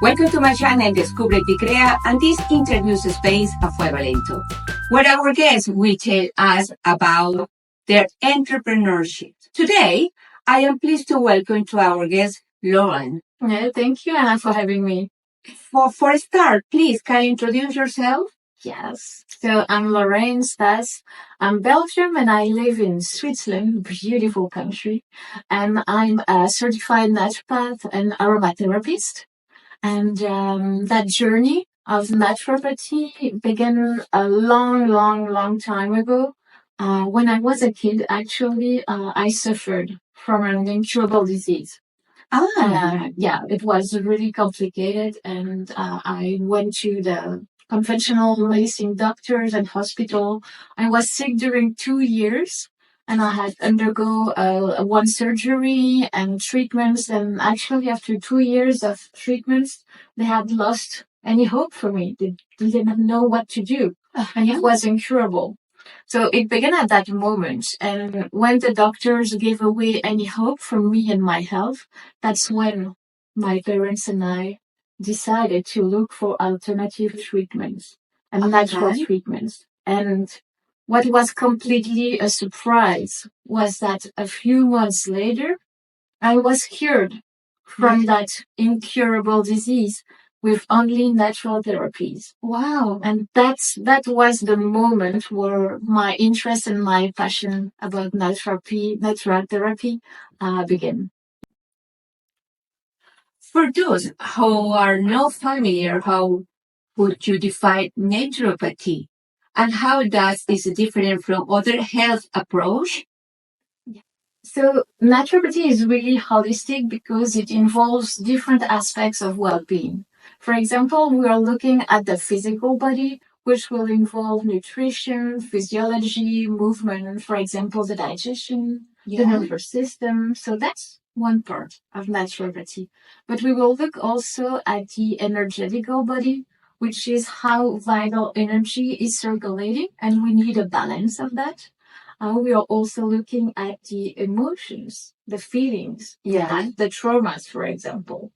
Welcome to my channel Descúbrete y Crea, and this interviews space a Fuego Lento, where our guests will tell us about their entrepreneurship. Today, I am pleased to welcome to our guest, Lauranne. Thank you, Anna, for having me. For a start, please, can you introduce yourself? Yes. So I'm Lauranne Stas. I'm Belgium and I live in Switzerland, beautiful country. And I'm a certified naturopath and aromatherapist. And that journey of naturopathy began a long time ago. When I was a kid, actually, I suffered from an incurable disease. It was really complicated, and I went to the conventional medicine doctors and hospital. I was sick during 2 years, and I had undergo one surgery and treatments. And actually, after 2 years of treatments, they had lost any hope for me. They didn't know what to do, and it was incurable. So it began at that moment. And when the doctors gave away any hope for me and my health, that's when my parents and I decided to look for alternative treatments and natural treatments. And what was completely a surprise was that a few months later, I was cured from that incurable disease with only natural therapies. Wow. And that was the moment where my interest and my passion about natural therapy began. For those who are not familiar, how would you define naturopathy? And how does this different from other health approach? So naturopathy is really holistic because it involves different aspects of well-being. For example, we are looking at the physical body, which will involve nutrition, physiology, movement, for example, the digestion, the nervous system. So that's one part of naturopathy. But we will look also at the energetical body, which is how vital energy is circulating, and we need a balance of that. We are also looking at the emotions, the feelings, the traumas, for example.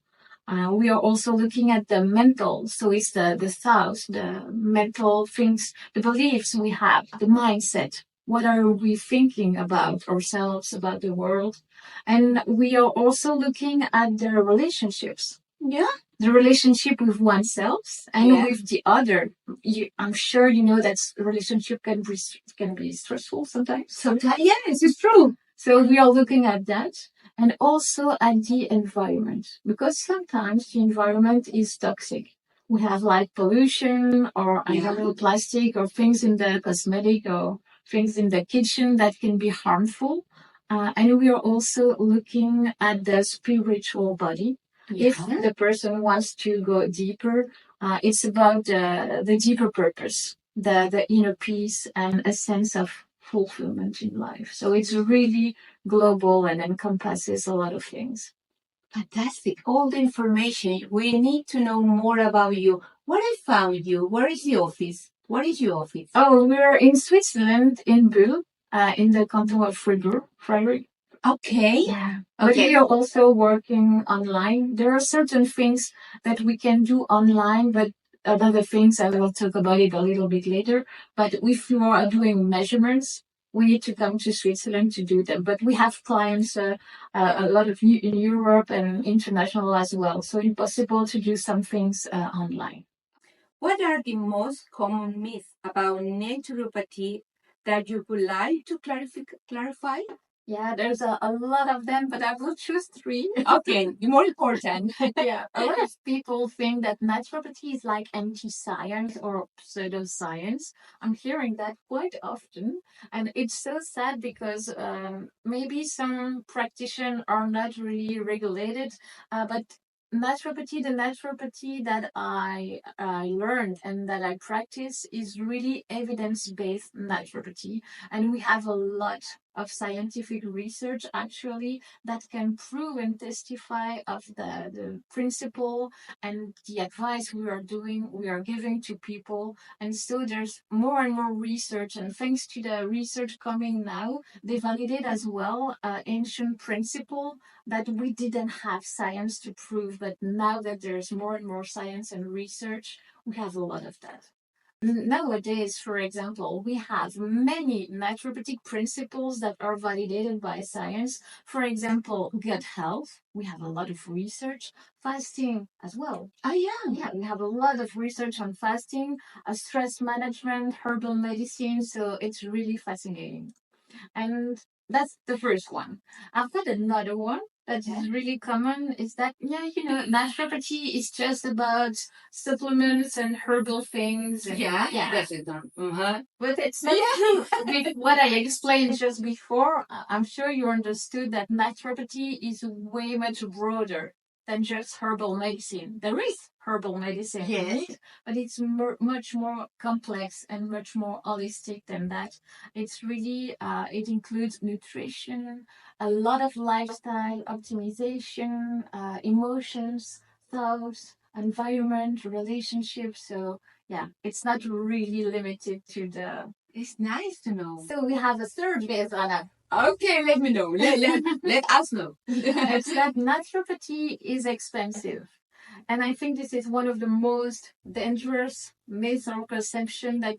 We are also looking at the mental, so it's the thoughts, the mental things, the beliefs we have, the mindset. What are we thinking about ourselves, about the world? And we are also looking at the relationships. Yeah. The relationship with oneself and with the other. I'm sure you know that relationship can be stressful sometimes. Sometimes, yes, it's true. So we are looking at that, and also at the environment, because sometimes the environment is toxic. We have like pollution or I don't know, plastic or things in the cosmetic or things in the kitchen that can be harmful. And we are also looking at the spiritual body. If the person wants to go deeper, it's about the deeper purpose, the inner peace and a sense of fulfillment in life. So it's really global and encompasses a lot of things. Fantastic. All the information. We need to know more about you. Where I found you? Where is the office? What is your office? Oh, we're in Switzerland, in Bulle, in the canton of Freiburg. Okay. Yeah. But we are also working online. There are certain things that we can do online, but other things I will talk about it a little bit later. But if you are doing measurements, we need to come to Switzerland to do them. But we have clients a lot of in Europe and international as well. So it's possible to do some things online. What are the most common myths about naturopathy that you would like to clarify? Yeah, there's a lot of them, but I will choose 3. Okay, the more important. Yeah, a lot of people think that naturopathy is like anti-science or pseudoscience. I'm hearing that quite often, and it's so sad because maybe some practitioners are not really regulated, but the naturopathy that I learned and that I practice is really evidence-based naturopathy, and we have a lot of scientific research actually that can prove and testify of the principle and the advice we are giving to people. And so there's more and more research, and thanks to the research coming now, they validate as well ancient principle that we didn't have science to prove, but now that there's more and more science and research, we have a lot of that. Nowadays, for example, we have many naturopathic principles that are validated by science. For example, gut health, we have a lot of research. Fasting as well. Oh, yeah. Yeah, we have a lot of research on fasting, stress management, herbal medicine. So it's really fascinating. And that's the first one. I've got another one that is really common, is that, naturopathy is just about supplements and herbal things. And, That's it. But it's not true. With what I explained just before, I'm sure you understood that naturopathy is way much broader than just herbal medicine. There is herbal medicine, Yes. but it's much more complex and much more holistic than that. It's really, it includes nutrition, a lot of lifestyle optimization, emotions, thoughts, environment, relationships. So yeah, it's not really limited to the. It's nice to know. So we have a third base, Anna. Okay, let me know. Let us know. It's that naturopathy is expensive. And I think this is one of the most dangerous myths or perception that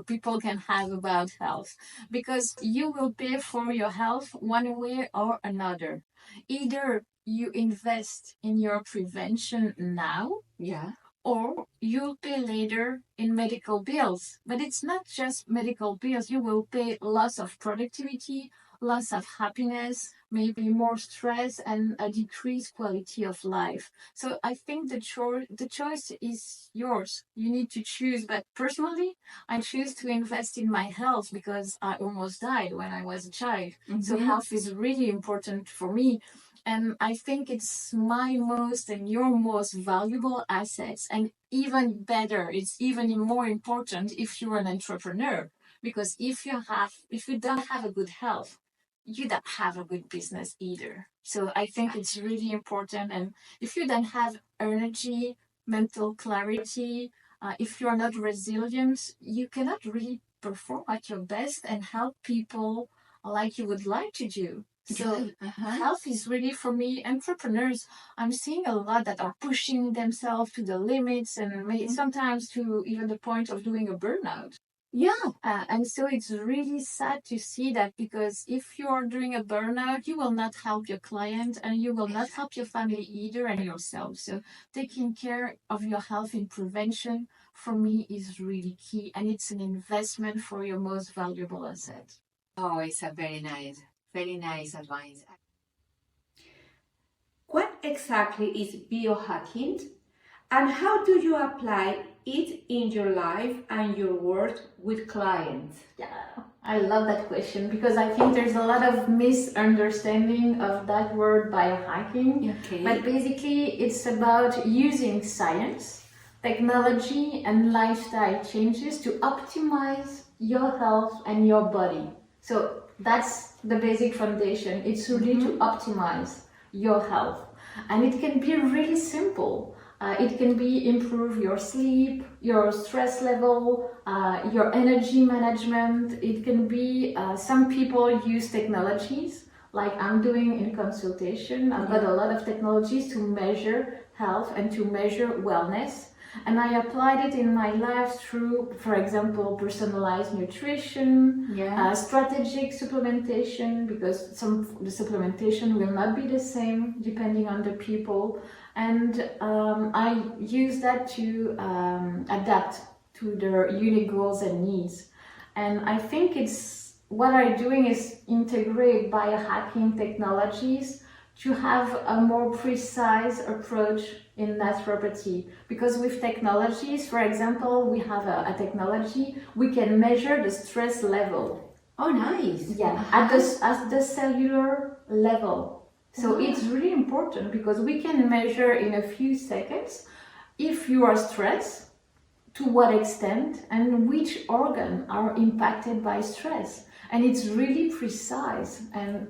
people can have about health, because you will pay for your health one way or another. Either you invest in your prevention now, Yeah. or you'll pay later in medical bills. But it's not just medical bills. You will pay loss of productivity, loss of happiness, maybe more stress, and a decreased quality of life. So I think the choice is yours. You need to choose. But personally, I choose to invest in my health because I almost died when I was a child. Mm-hmm. So health is really important for me. And I think it's my most and your most valuable assets. And even better, it's even more important if you're an entrepreneur. Because if you don't have a good health, you don't have a good business either. So I think it's really important. And if you don't have energy, mental clarity, if you're not resilient, you cannot really perform at your best and help people like you would like to do. So health is really, for me, entrepreneurs, I'm seeing a lot that are pushing themselves to the limits and sometimes to even the point of doing a burnout. Yeah. And so it's really sad to see that, because if you are doing a burnout, you will not help your client and you will not help your family either and yourself. So taking care of your health in prevention, for me, is really key, and it's an investment for your most valuable asset. Oh, it's a very nice advice. What exactly is biohacking, and how do you apply it in your life and your work with clients? Yeah, I love that question, because I think there's a lot of misunderstanding of that word biohacking. Okay. But basically, it's about using science, technology, and lifestyle changes to optimize your health and your body. So that's the basic foundation. It's really to optimize your health. And it can be really simple. It can be improve your sleep, your stress level, your energy management. It can be, some people use technologies like I'm doing in consultation. I've got a lot of technologies to measure health and to measure wellness. And I applied it in my life through, for example, personalized nutrition, strategic supplementation, because the supplementation will not be the same depending on the people. And I use that to adapt to their unique goals and needs. And I think what I'm doing is integrate biohacking technologies to have a more precise approach in naturopathy. Because with technologies, for example, we have a technology, we can measure the stress level. Oh, nice. Yeah, at the cellular level. So it's really important, because we can measure in a few seconds if you are stressed, to what extent, and which organ are impacted by stress. And it's really precise. And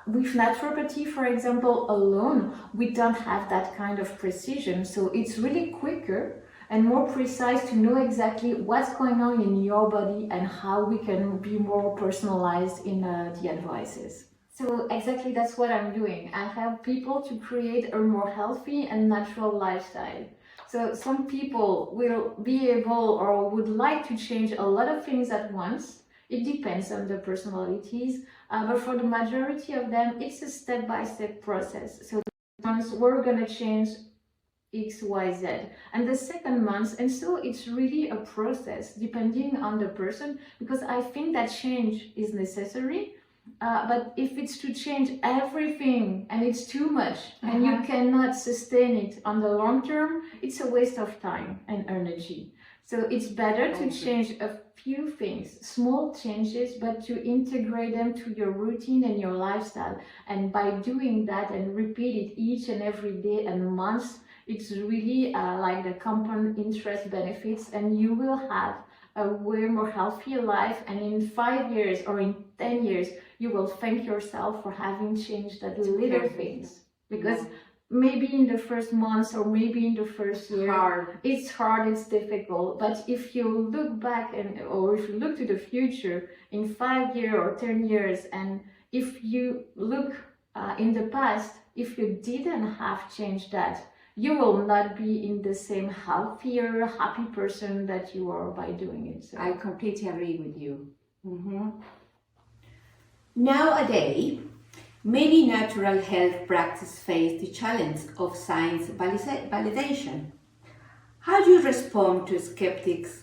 with naturopathy, for example, alone, we don't have that kind of precision. So it's really quicker and more precise to know exactly what's going on in your body and how we can be more personalized in the advices. So exactly that's what I'm doing. I help people to create a more healthy and natural lifestyle. So some people will be able or would like to change a lot of things at once. It depends on the personalities, but for the majority of them, it's a step-by-step process. So once we're gonna change X, Y, Z, and the second month, and so it's really a process depending on the person, because I think that change is necessary. But if it's to change everything and it's too much and you cannot sustain it on the long term, it's a waste of time and energy. So it's better to change a few things, small changes, but to integrate them to your routine and your lifestyle. And by doing that and repeat it each and every day and month, it's really like the compound interest benefits, and you will have a way more healthier life. And in 5 years or in 10 years, you will thank yourself for having changed that little things. Because maybe in the first months or maybe in the first year, it's hard, it's difficult. But if you look back or if you look to the future in 5 years or 10 years, and if you look in the past, if you didn't have changed that, you will not be in the same healthier, happy person that you are by doing it. So I completely agree with you. Nowadays, many natural health practices face the challenge of science validation. How do you respond to skeptics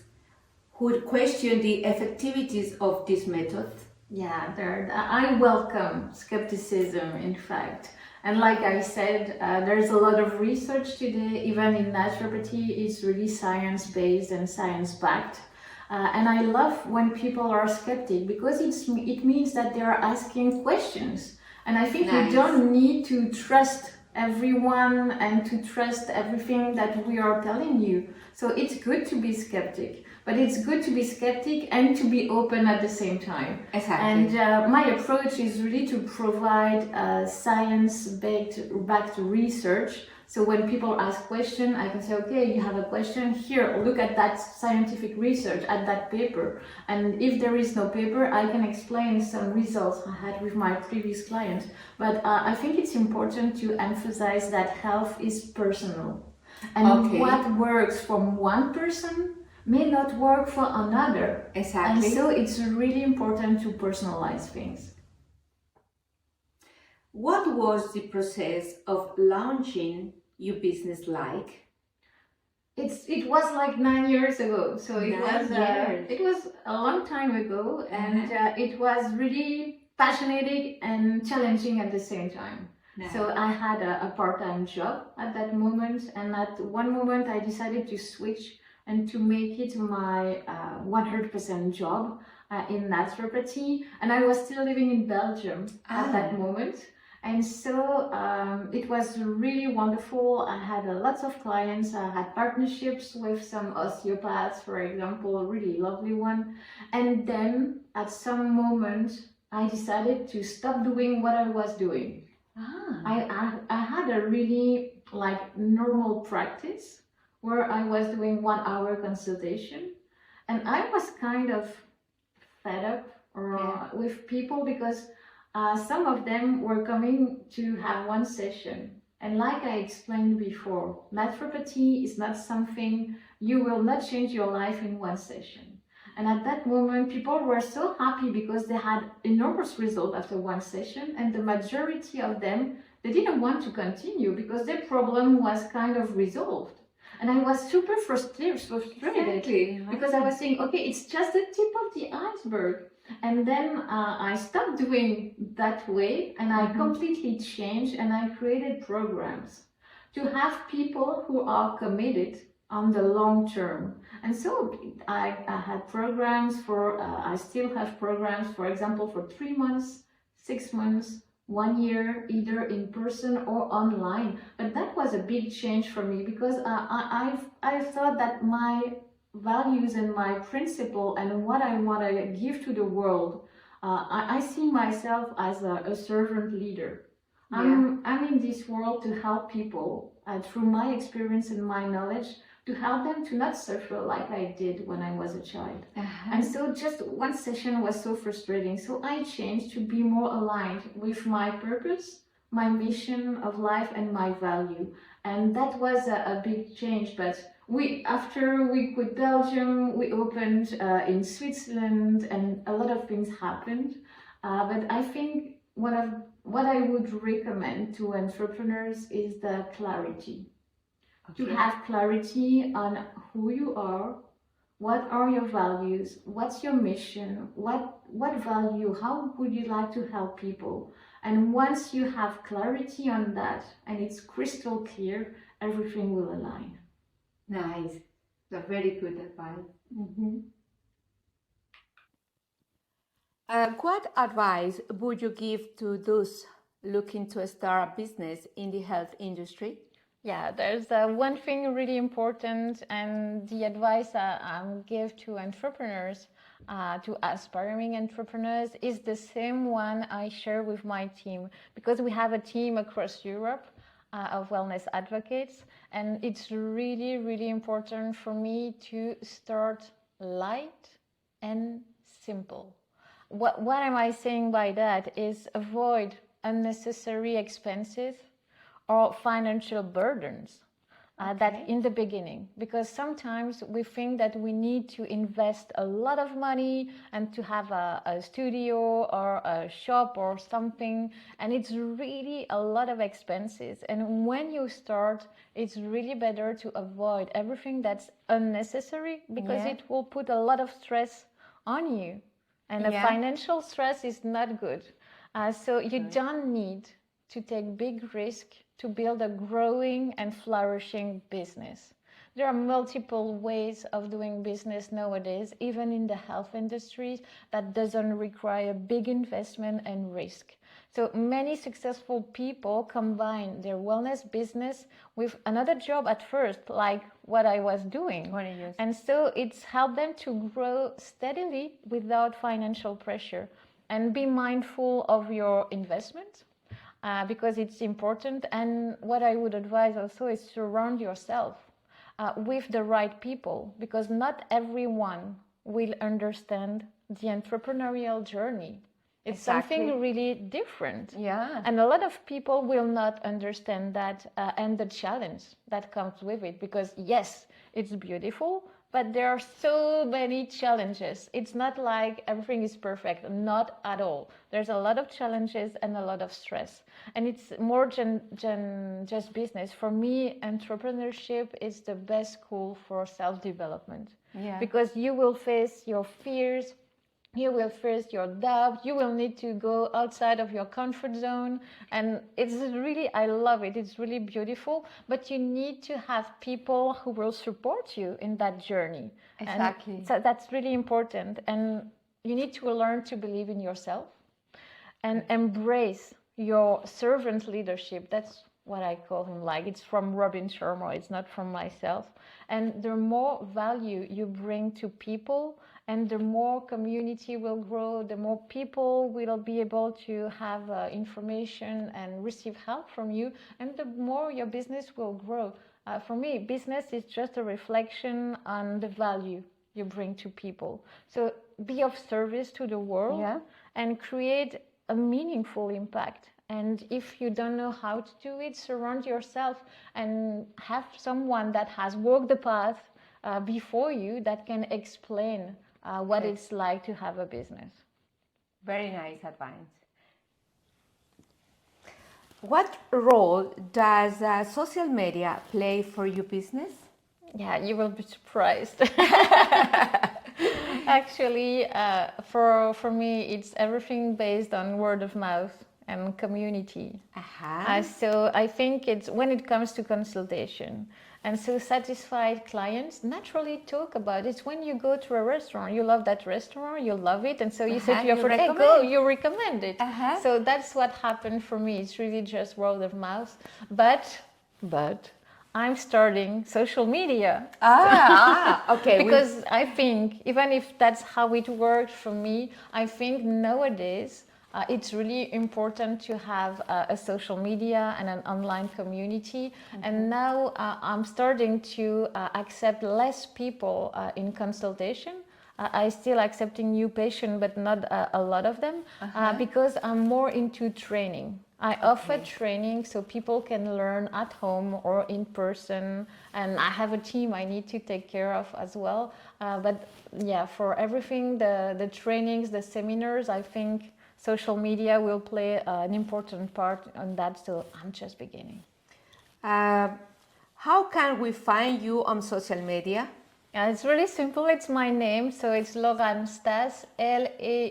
who question the effectivities of this method? Yeah, I welcome skepticism, in fact. And like I said, there's a lot of research today, even in naturopathy, it's really science-based and science-backed. And I love when people are skeptic, because it means that they are asking questions. And I think you don't need to trust everyone and to trust everything that we are telling you. So it's good to be skeptic, but it's good to be skeptic and to be open at the same time. Exactly. And my approach is really to provide science-backed research. So when people ask questions, I can say, okay, you have a question, here, look at that scientific research, at that paper. And if there is no paper, I can explain some results I had with my previous client. But I think it's important to emphasize that health is personal. And what works for one person may not work for another. Exactly. And so it's really important to personalize things. What was the process of launching your business like? It was like 9 years ago, so it was a long time ago, and it was really passionate and challenging at the same time. So I had a part-time job at that moment, and at one moment I decided to switch and to make it my 100% job in naturopathy. And I was still living in Belgium at that moment. And so it was really wonderful. I had lots of clients. I had partnerships with some osteopaths, for example, a really lovely one. And then at some moment, I decided to stop doing what I was doing. I had a really normal practice where I was doing 1 hour consultation, and I was kind of fed up with people, because some of them were coming to have one session. And like I explained before, naturopathy is not something you will not change your life in one session. And at that moment, people were so happy because they had enormous result after one session, and the majority of them, they didn't want to continue because their problem was kind of resolved. And I was super frustrated because I was saying, okay, it's just the tip of the iceberg. And then I stopped doing that way, and I completely changed, and I created programs to have people who are committed on the long term. And so I had programs for, I still have programs, for example, for 3 months, 6 months, 1 year, either in person or online. But that was a big change for me, because I thought that values and my principle and what I want to give to the world, I see myself as a servant leader. I'm in this world to help people through my experience and my knowledge, to help them to not suffer like I did when I was a child. And so just one session was so frustrating. So I changed to be more aligned with my purpose, my mission of life, and my value. And that was a big change. But after we quit Belgium, we opened in Switzerland, and a lot of things happened. But I think what I would recommend to entrepreneurs is the clarity. To have clarity on who you are, what are your values, what's your mission, what value, how would you like to help people? And once you have clarity on that and it's crystal clear, everything will align. Nice. That's very good advice. What advice would you give to those looking to start a business in the health industry? Yeah, there's one thing really important, and the advice I give to entrepreneurs, to aspiring entrepreneurs, is the same one I share with my team, because we have a team across Europe of wellness advocates, and it's really, really important for me to start light and simple. What am I saying by that is avoid unnecessary expenses or financial burdens that in the beginning, because sometimes we think that we need to invest a lot of money and to have a studio or a shop or something, and it's really a lot of expenses. And when you start, it's really better to avoid everything that's unnecessary, because it will put a lot of stress on you, and the financial stress is not good. So you don't need to take big risk to build a growing and flourishing business. There are multiple ways of doing business nowadays, even in the health industry, that doesn't require big investment and risk. So many successful people combine their wellness business with another job at first, like what I was doing. And so it's helped them to grow steadily without financial pressure. And be mindful of your investment, because it's important. And what I would advise also is surround yourself with the right people, because not everyone will understand the entrepreneurial journey. It's something really different. And a lot of people will not understand that and the challenge that comes with it, because yes, it's beautiful, but there are so many challenges. It's not like everything is perfect, not at all. There's a lot of challenges and a lot of stress. And it's more than just business. For me, entrepreneurship is the best school for self-development. Because you will face your fears, you will face your doubt, you will need to go outside of your comfort zone. And it's really, I love it, it's really beautiful, but you need to have people who will support you in that journey. And so that's really important. And you need to learn to believe in yourself and embrace your servant leadership. That's what I call him, like it's from Robin Sharma, it's not from myself. And the more value you bring to people, and the more community will grow, the more people will be able to have information and receive help from you, and the more your business will grow. For me, business is just a reflection on the value you bring to people. So be of service to the world and create a meaningful impact. And if you don't know how to do it, surround yourself and have someone that has walked the path before you that can explain what it's like to have a business. Very nice advice. What role does social media play for your business? Yeah, you will be surprised. Actually, for me, it's everything based on word of mouth and community. So I think it's when it comes to consultation. And so satisfied clients naturally talk about it. It's when you go to a restaurant, you love that restaurant, you love it, and so you say to your friend, hey, go, you recommend it. So that's what happened for me. It's really just word of mouth. But I'm starting social media. Okay. Because I think, even if that's how it worked for me, I think nowadays it's really important to have a social media and an online community. And now I'm starting to accept less people in consultation. I still accepting new patients, but not a lot of them, because I'm more into training. I offer training so people can learn at home or in person, and I have a team I need to take care of as well. But yeah, for everything, the trainings, the seminars, I think social media will play an important part on that. So I'm just beginning. How can we find you on social media? Yeah, it's really simple. It's my name, so it's Lauranne Stas, Laurannestas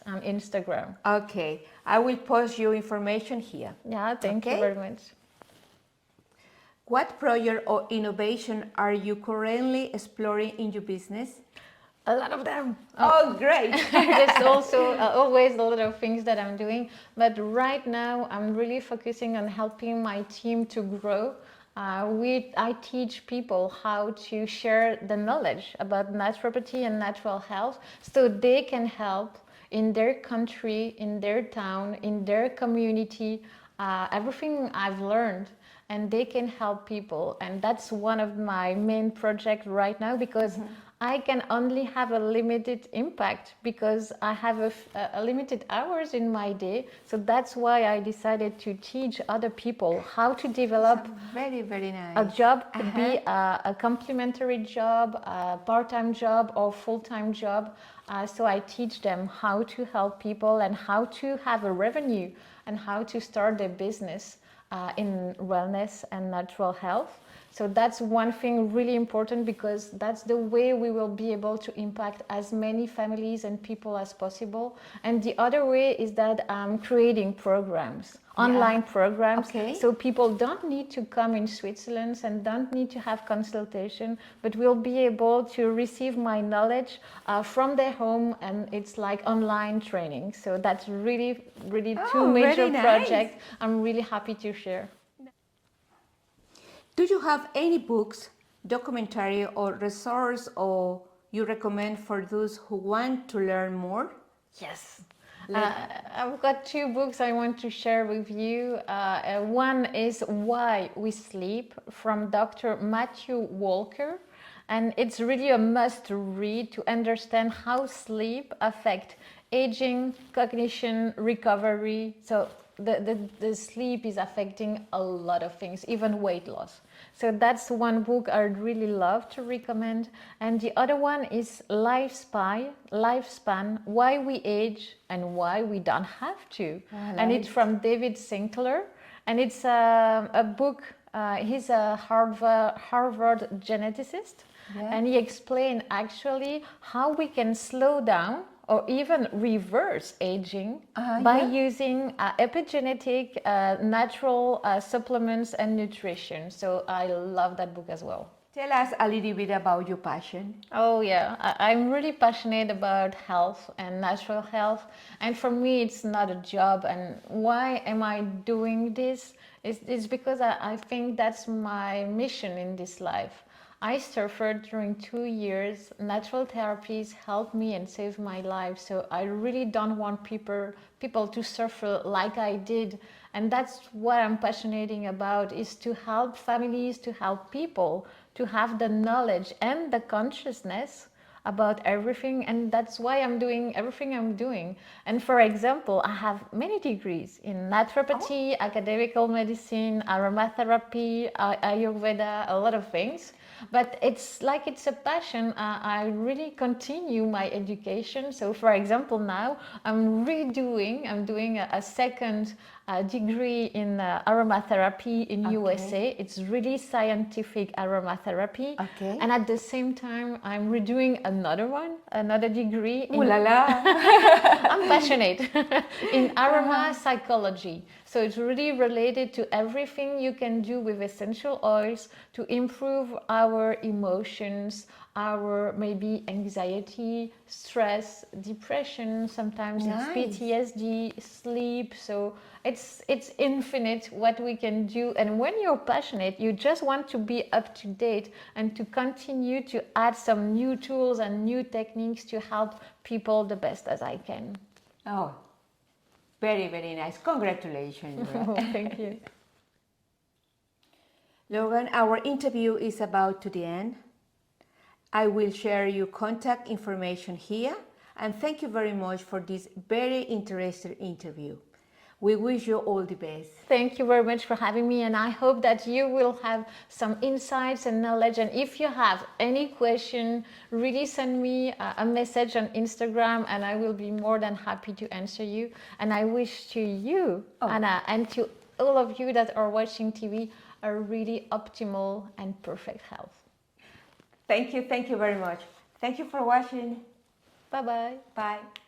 on Instagram. Okay, I will post your information here. Yeah, thank you very much. What project or innovation are you currently exploring in your business? A lot of them. Oh, great. There's also always a lot of things that I'm doing, but right now I'm really focusing on helping my team to grow. I teach people how to share the knowledge about naturopathy and natural health so they can help in their country, in their town, in their community, everything I've learned, and they can help people. And that's one of my main projects right now, because I can only have a limited impact because I have a limited hours in my day. So that's why I decided to teach other people how to develop Very, very nice. a job. Could be a complementary job, a part-time job, or full-time job. So I teach them how to help people and how to have a revenue and how to start their business in wellness and natural health. So that's one thing really important, because that's the way we will be able to impact as many families and people as possible. And the other way is that I'm creating programs, online programs, so people don't need to come in Switzerland and don't need to have consultation, but will be able to receive my knowledge from their home, and it's like online training. So that's really, really two major projects I'm really happy to share. Do you have any books, documentary, or resource or you recommend for those who want to learn more? Yes. I've got two books I want to share with you. One is Why We Sleep from Dr. Matthew Walker. And it's really a must read to understand how sleep affects aging, cognition, recovery. So the sleep is affecting a lot of things, even weight loss. So that's one book I'd really love to recommend. And the other one is Lifespan, Why We Age and Why We Don't Have to. And it's from David Sinclair. And it's a book, he's a Harvard geneticist. And he explained actually how we can slow down or even reverse aging by using epigenetic natural supplements and nutrition. So I love that book as well. Tell us a little bit about your passion. Oh yeah, I'm really passionate about health and natural health. And for me, it's not a job. And why am I doing this? It's because I think that's my mission in this life. I suffered during 2 years. Natural therapies helped me and saved my life. So I really don't want people to suffer like I did. And that's what I'm passionate about, is to help families, to help people, to have the knowledge and the consciousness about everything. And that's why I'm doing everything I'm doing. And for example, I have many degrees in naturopathy, academical medicine, aromatherapy, Ayurveda, a lot of things. But it's like it's a passion. I really continue my education. So for example, now I'm doing a second degree in aromatherapy in USA. It's really scientific aromatherapy. And at the same time, I'm redoing another degree. Ooh la la! I'm passionate in aroma psychology. So it's really related to everything you can do with essential oils to improve our emotions, our maybe anxiety, stress, depression, sometimes it's PTSD, sleep. So it's infinite what we can do. And when you're passionate, you just want to be up to date and to continue to add some new tools and new techniques to help people the best as I can. Oh, very, very nice. Congratulations. Thank you. Lauranne, our interview is about to the end. I will share your contact information here, and thank you very much for this very interesting interview. We wish you all the best. Thank you very much for having me, and I hope that you will have some insights and knowledge. And if you have any question, really send me a message on Instagram, and I will be more than happy to answer you. And I wish to you, Anna, and to all of you that are watching TV, a really optimal and perfect health. Thank you very much. Thank you for watching. Bye-bye. Bye.